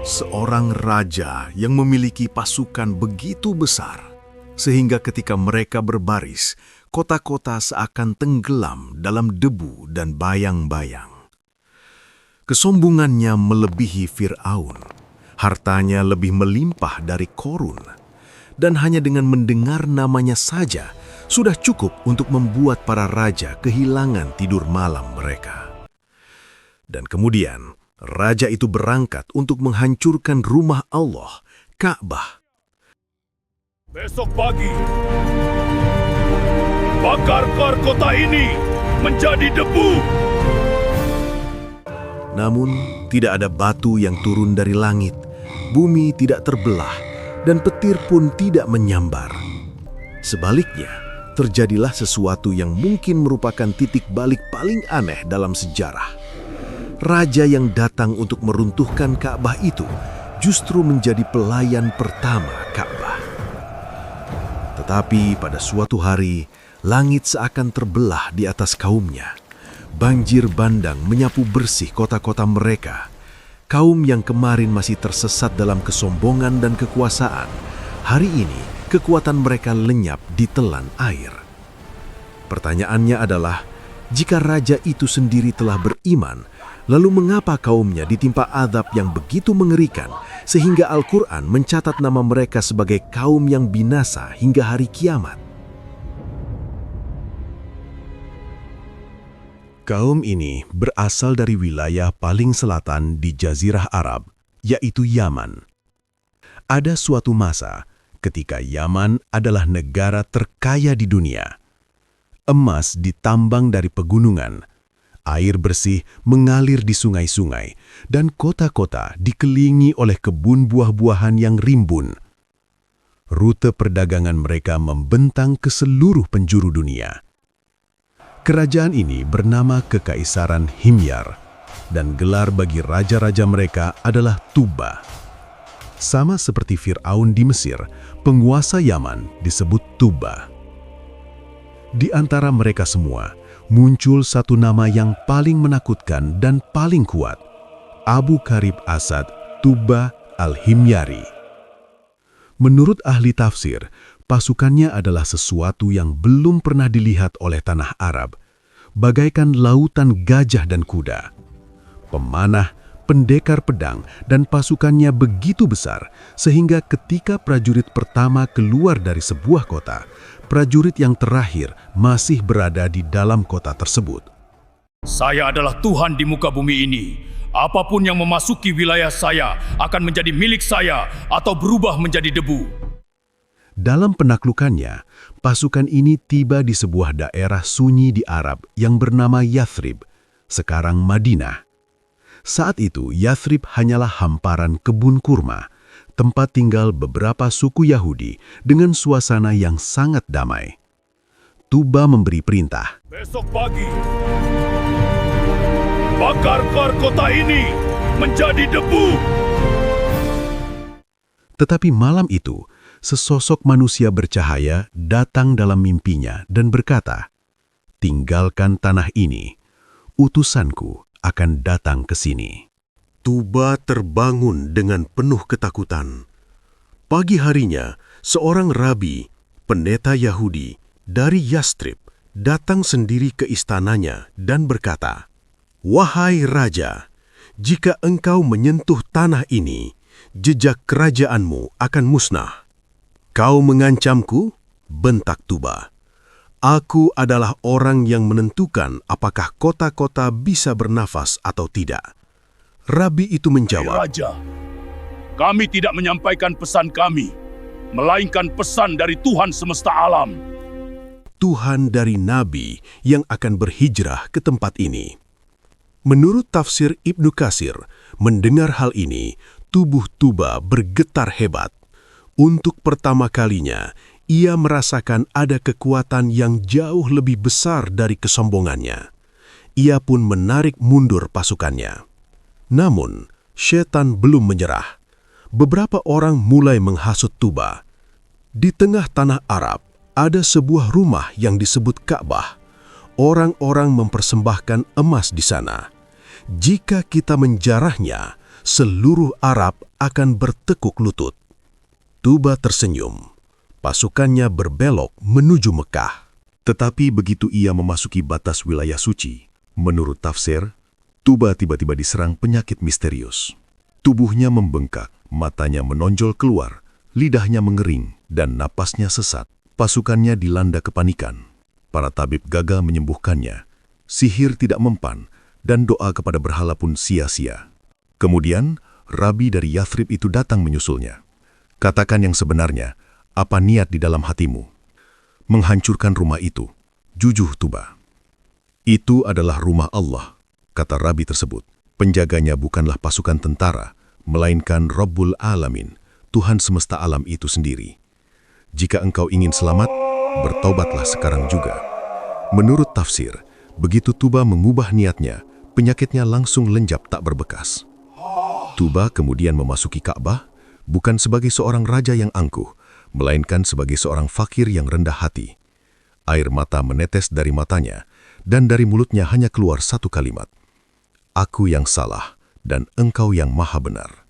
Seorang raja yang memiliki pasukan begitu besar, sehingga ketika mereka berbaris, kota-kota seakan tenggelam dalam debu dan bayang-bayang. Kesombongannya melebihi Fir'aun, hartanya lebih melimpah dari Korun, dan hanya dengan mendengar namanya saja sudah cukup untuk membuat para raja kehilangan tidur malam mereka. Dan kemudian, raja itu berangkat untuk menghancurkan rumah Allah, Ka'bah. Besok pagi, bakar kota ini menjadi debu. Namun, tidak ada batu yang turun dari langit, bumi tidak terbelah, dan petir pun tidak menyambar. Sebaliknya, terjadilah sesuatu yang mungkin merupakan titik balik paling aneh dalam sejarah. Raja yang datang untuk meruntuhkan Ka'bah itu justru menjadi pelayan pertama Ka'bah. Tetapi pada suatu hari, langit seakan terbelah di atas kaumnya. Banjir bandang menyapu bersih kota-kota mereka. Kaum yang kemarin masih tersesat dalam kesombongan dan kekuasaan, hari ini kekuatan mereka lenyap ditelan air. Pertanyaannya adalah, jika raja itu sendiri telah beriman, lalu mengapa kaumnya ditimpa azab yang begitu mengerikan sehingga Al-Quran mencatat nama mereka sebagai kaum yang binasa hingga hari kiamat? Kaum ini berasal dari wilayah paling selatan di Jazirah Arab, yaitu Yaman. Ada suatu masa ketika Yaman adalah negara terkaya di dunia. Emas ditambang dari pegunungan, air bersih mengalir di sungai-sungai, dan kota-kota dikelilingi oleh kebun buah-buahan yang rimbun. Rute perdagangan mereka membentang ke seluruh penjuru dunia. Kerajaan ini bernama Kekaisaran Himyar, dan gelar bagi raja-raja mereka adalah Tuba. Sama seperti Fir'aun di Mesir, penguasa Yaman disebut Tuba. Di antara mereka semua, muncul satu nama yang paling menakutkan dan paling kuat, Abu Karib Asad Tuba al-Himyari. Menurut ahli tafsir, pasukannya adalah sesuatu yang belum pernah dilihat oleh tanah Arab, bagaikan lautan gajah dan kuda. Pemanah, pendekar pedang, dan pasukannya begitu besar, sehingga ketika prajurit pertama keluar dari sebuah kota, prajurit yang terakhir masih berada di dalam kota tersebut. Saya adalah Tuhan di muka bumi ini. Apapun yang memasuki wilayah saya akan menjadi milik saya atau berubah menjadi debu. Dalam penaklukannya, pasukan ini tiba di sebuah daerah sunyi di Arab yang bernama Yathrib, sekarang Madinah. Saat itu, Yathrib hanyalah hamparan kebun kurma, tempat tinggal beberapa suku Yahudi dengan suasana yang sangat damai. Tuba memberi perintah. Besok pagi, bakar kota ini menjadi debu. Tetapi malam itu, sesosok manusia bercahaya datang dalam mimpinya dan berkata, "Tinggalkan tanah ini, utusanku akan datang ke sini." Tuba terbangun dengan penuh ketakutan. Pagi harinya, seorang rabi, pendeta Yahudi dari Yastrib, datang sendiri ke istananya dan berkata, "Wahai raja, jika engkau menyentuh tanah ini, jejak kerajaanmu akan musnah." "Kau mengancamku?" bentak Tuba. "Aku adalah orang yang menentukan apakah kota-kota bisa bernafas atau tidak." Rabi itu menjawab, "Raja, kami tidak menyampaikan pesan kami, melainkan pesan dari Tuhan semesta alam." Tuhan dari Nabi yang akan berhijrah ke tempat ini. Menurut tafsir Ibnu Katsir, mendengar hal ini, tubuh Tuba bergetar hebat. Untuk pertama kalinya, ia merasakan ada kekuatan yang jauh lebih besar dari kesombongannya. Ia pun menarik mundur pasukannya. Namun, setan belum menyerah. Beberapa orang mulai menghasut Tuba. Di tengah tanah Arab, ada sebuah rumah yang disebut Ka'bah. Orang-orang mempersembahkan emas di sana. Jika kita menjarahnya, seluruh Arab akan bertekuk lutut. Tuba tersenyum. Pasukannya berbelok menuju Mekah. Tetapi begitu ia memasuki batas wilayah suci, menurut tafsir, Tuba tiba-tiba diserang penyakit misterius. Tubuhnya membengkak, matanya menonjol keluar, lidahnya mengering, dan napasnya sesat. Pasukannya dilanda kepanikan. Para tabib gagal menyembuhkannya. Sihir tidak mempan, dan doa kepada berhala pun sia-sia. Kemudian, rabi dari Yathrib itu datang menyusulnya. Katakan yang sebenarnya, apa niat di dalam hatimu? Menghancurkan rumah itu, jujuh Tuba. Itu adalah rumah Allah, kata rabi tersebut. Penjaganya bukanlah pasukan tentara, melainkan Rabbul Alamin, Tuhan semesta alam itu sendiri. Jika engkau ingin selamat, bertaubatlah sekarang juga. Menurut tafsir, begitu Tuba mengubah niatnya, penyakitnya langsung lenjap tak berbekas. Tuba kemudian memasuki Ka'bah, bukan sebagai seorang raja yang angkuh, melainkan sebagai seorang fakir yang rendah hati. Air mata menetes dari matanya, dan dari mulutnya hanya keluar satu kalimat. Aku yang salah, dan engkau yang maha benar.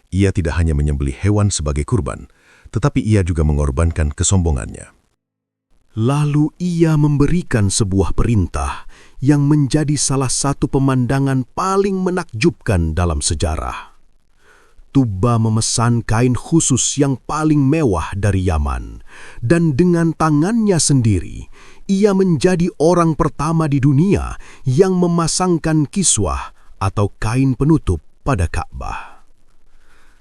Ia tidak hanya menyembelih hewan sebagai kurban, tetapi ia juga mengorbankan kesombongannya. Lalu ia memberikan sebuah perintah yang menjadi salah satu pemandangan paling menakjubkan dalam sejarah. Tuba memesan kain khusus yang paling mewah dari Yaman, dan dengan tangannya sendiri, ia menjadi orang pertama di dunia yang memasangkan kiswah atau kain penutup pada Ka'bah.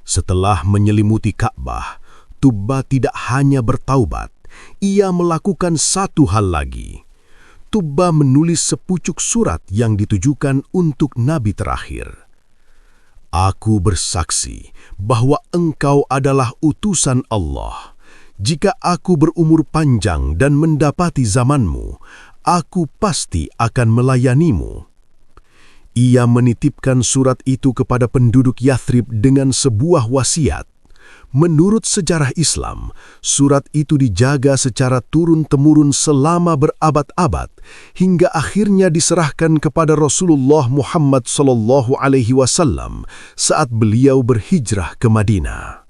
Setelah menyelimuti Ka'bah, Tuba tidak hanya bertaubat, ia melakukan satu hal lagi. Tuba menulis sepucuk surat yang ditujukan untuk Nabi terakhir. Aku bersaksi bahwa engkau adalah utusan Allah. Jika aku berumur panjang dan mendapati zamanmu, aku pasti akan melayanimu. Ia menitipkan surat itu kepada penduduk Yathrib dengan sebuah wasiat. Menurut sejarah Islam, surat itu dijaga secara turun-temurun selama berabad-abad hingga akhirnya diserahkan kepada Rasulullah Muhammad SAW saat beliau berhijrah ke Madinah.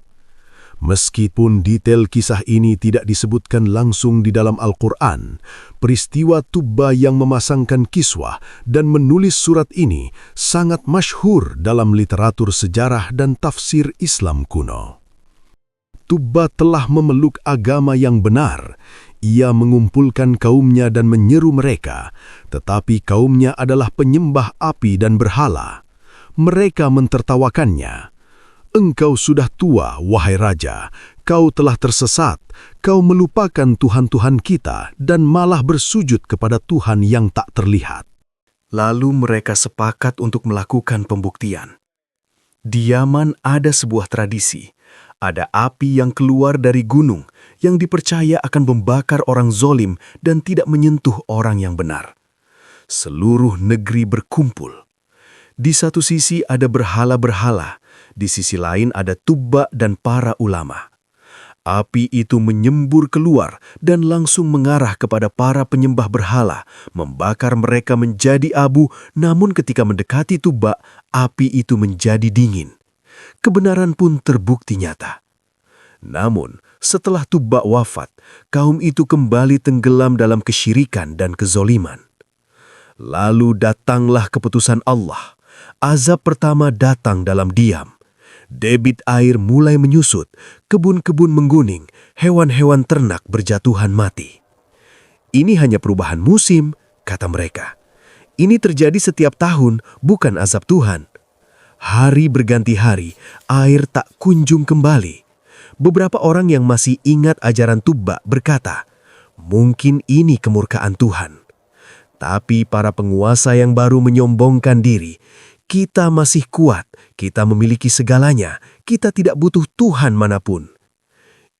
Meskipun detail kisah ini tidak disebutkan langsung di dalam Al-Quran, peristiwa Tuba yang memasangkan kiswah dan menulis surat ini sangat masyhur dalam literatur sejarah dan tafsir Islam kuno. Tuba telah memeluk agama yang benar. Ia mengumpulkan kaumnya dan menyeru mereka, tetapi kaumnya adalah penyembah api dan berhala. Mereka mentertawakannya. Engkau sudah tua, wahai raja. Kau telah tersesat. Kau melupakan Tuhan-Tuhan kita dan malah bersujud kepada Tuhan yang tak terlihat. Lalu mereka sepakat untuk melakukan pembuktian. Di Yaman ada sebuah tradisi. Ada api yang keluar dari gunung yang dipercaya akan membakar orang zolim dan tidak menyentuh orang yang benar. Seluruh negeri berkumpul. Di satu sisi ada berhala-berhala, di sisi lain ada Tuba dan para ulama. Api itu menyembur keluar dan langsung mengarah kepada para penyembah berhala, membakar mereka menjadi abu, namun ketika mendekati Tuba, api itu menjadi dingin. Kebenaran pun terbukti nyata. Namun, setelah Tuba wafat, kaum itu kembali tenggelam dalam kesyirikan dan kezoliman. Lalu datanglah keputusan Allah. Azab pertama datang dalam diam. Debit air mulai menyusut, kebun-kebun mengguning, hewan-hewan ternak berjatuhan mati. Ini hanya perubahan musim, kata mereka. Ini terjadi setiap tahun, bukan azab Tuhan. Hari berganti hari, air tak kunjung kembali. Beberapa orang yang masih ingat ajaran Tuba berkata, mungkin ini kemurkaan Tuhan. Tapi para penguasa yang baru menyombongkan diri, kita masih kuat, kita memiliki segalanya, kita tidak butuh Tuhan manapun.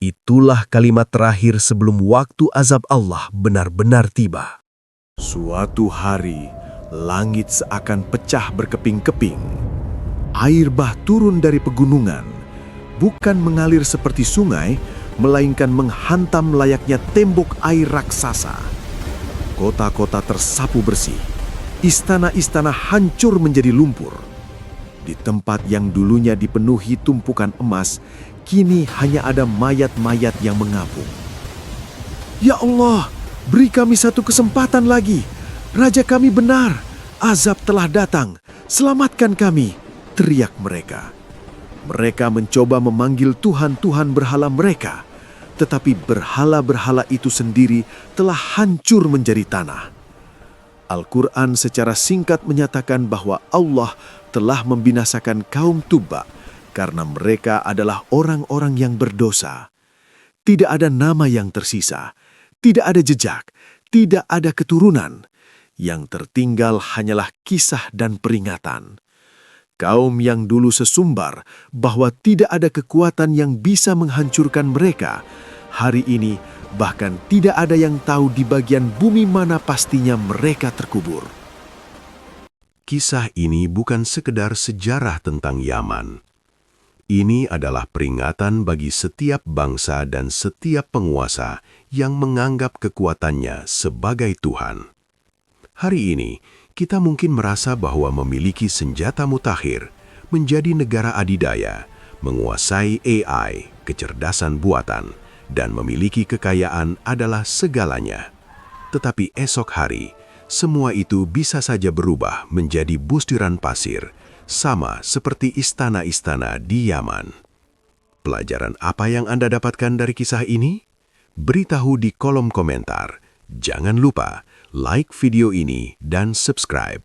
Itulah kalimat terakhir sebelum waktu azab Allah benar-benar tiba. Suatu hari, langit seakan pecah berkeping-keping. Air bah turun dari pegunungan, bukan mengalir seperti sungai, melainkan menghantam layaknya tembok air raksasa. Kota-kota tersapu bersih, istana-istana hancur menjadi lumpur. Di tempat yang dulunya dipenuhi tumpukan emas, kini hanya ada mayat-mayat yang mengapung. "Ya Allah, beri kami satu kesempatan lagi. Raja kami benar. Azab telah datang. Selamatkan kami," teriak mereka. Mereka mencoba memanggil tuhan-tuhan berhala mereka, tetapi berhala-berhala itu sendiri telah hancur menjadi tanah. Al-Quran secara singkat menyatakan bahwa Allah telah membinasakan kaum Tubba karena mereka adalah orang-orang yang berdosa. Tidak ada nama yang tersisa, tidak ada jejak, tidak ada keturunan. Yang tertinggal hanyalah kisah dan peringatan. Kaum yang dulu sesumbar bahwa tidak ada kekuatan yang bisa menghancurkan mereka, hari ini bahkan tidak ada yang tahu di bagian bumi mana pastinya mereka terkubur. Kisah ini bukan sekedar sejarah tentang Yaman. Ini adalah peringatan bagi setiap bangsa dan setiap penguasa yang menganggap kekuatannya sebagai Tuhan. Hari ini, kita mungkin merasa bahwa memiliki senjata mutakhir, menjadi negara adidaya, menguasai AI, kecerdasan buatan, dan memiliki kekayaan adalah segalanya. Tetapi esok hari, semua itu bisa saja berubah menjadi bustiran pasir, sama seperti istana-istana di Yaman. Pelajaran apa yang Anda dapatkan dari kisah ini? Beritahu di kolom komentar. Jangan lupa like video ini dan subscribe.